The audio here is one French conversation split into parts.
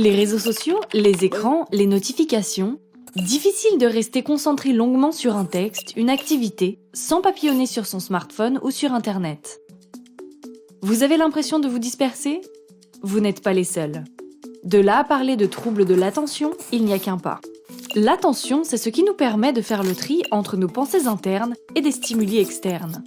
Les réseaux sociaux, les écrans, les notifications. Difficile de rester concentré longuement sur un texte, une activité, sans papillonner sur son smartphone ou sur Internet. Vous avez l'impression de vous disperser? Vous n'êtes pas les seuls. De là à parler de troubles de l'attention, il n'y a qu'un pas. L'attention, c'est ce qui nous permet de faire le tri entre nos pensées internes et des stimuli externes.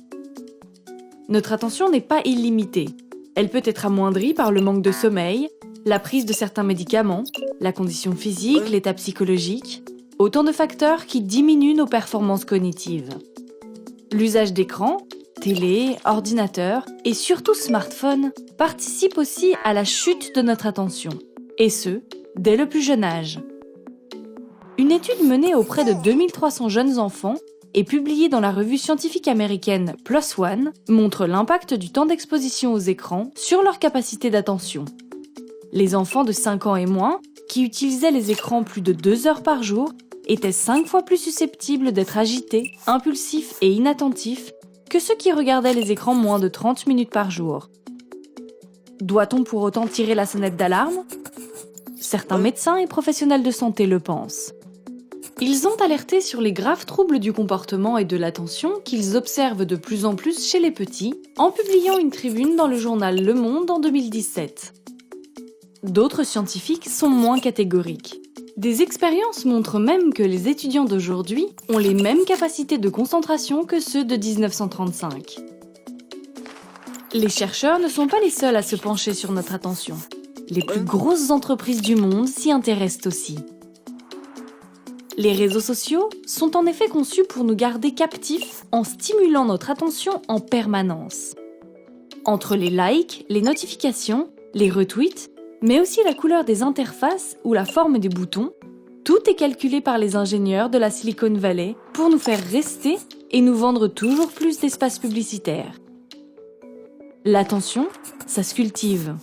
Notre attention n'est pas illimitée. Elle peut être amoindrie par le manque de sommeil, la prise de certains médicaments, la condition physique, l'état psychologique, autant de facteurs qui diminuent nos performances cognitives. L'usage d'écran, télé, ordinateur et surtout smartphone participe aussi à la chute de notre attention, et ce, dès le plus jeune âge. Une étude menée auprès de 2300 jeunes enfants et publiée dans la revue scientifique américaine PLOS ONE montre l'impact du temps d'exposition aux écrans sur leur capacité d'attention. Les enfants de 5 ans et moins, qui utilisaient les écrans plus de 2 heures par jour, étaient 5 fois plus susceptibles d'être agités, impulsifs et inattentifs que ceux qui regardaient les écrans moins de 30 minutes par jour. Doit-on pour autant tirer la sonnette d'alarme? Certains médecins et professionnels de santé le pensent. Ils ont alerté sur les graves troubles du comportement et de l'attention qu'ils observent de plus en plus chez les petits en publiant une tribune dans le journal Le Monde en 2017. D'autres scientifiques sont moins catégoriques. Des expériences montrent même que les étudiants d'aujourd'hui ont les mêmes capacités de concentration que ceux de 1935. Les chercheurs ne sont pas les seuls à se pencher sur notre attention. Les plus grosses entreprises du monde s'y intéressent aussi. Les réseaux sociaux sont en effet conçus pour nous garder captifs en stimulant notre attention en permanence. Entre les likes, les notifications, les retweets, mais aussi la couleur des interfaces ou la forme des boutons, tout est calculé par les ingénieurs de la Silicon Valley pour nous faire rester et nous vendre toujours plus d'espace publicitaire. L'attention, ça se cultive.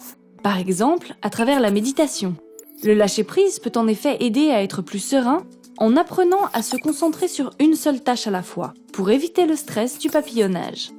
Par exemple, à travers la méditation. Le lâcher-prise peut en effet aider à être plus serein en apprenant à se concentrer sur une seule tâche à la fois, pour éviter le stress du papillonnage.